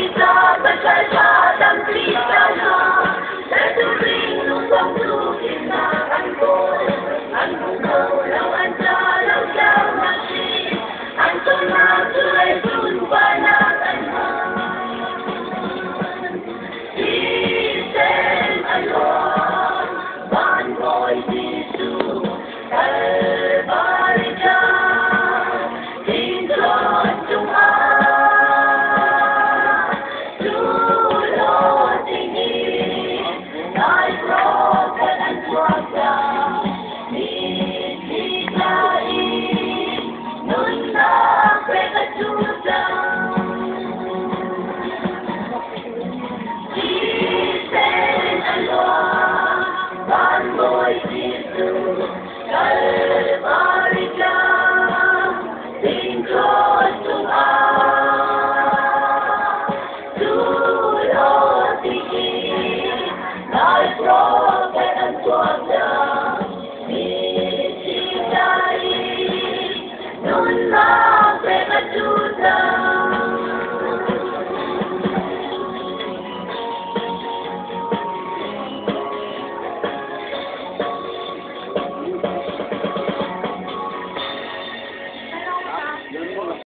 kita berkalsadang kita na Naturing upang tukin na ang bukaw ng antalang daw nasin ang tumatuloy sunbanatan mo Isen alon Banboy disu Kalbarika Tingkot tunga Tulot tingin Kay broken and wagda Nisiklain Nun na pekatuda Isen alon Banboy disu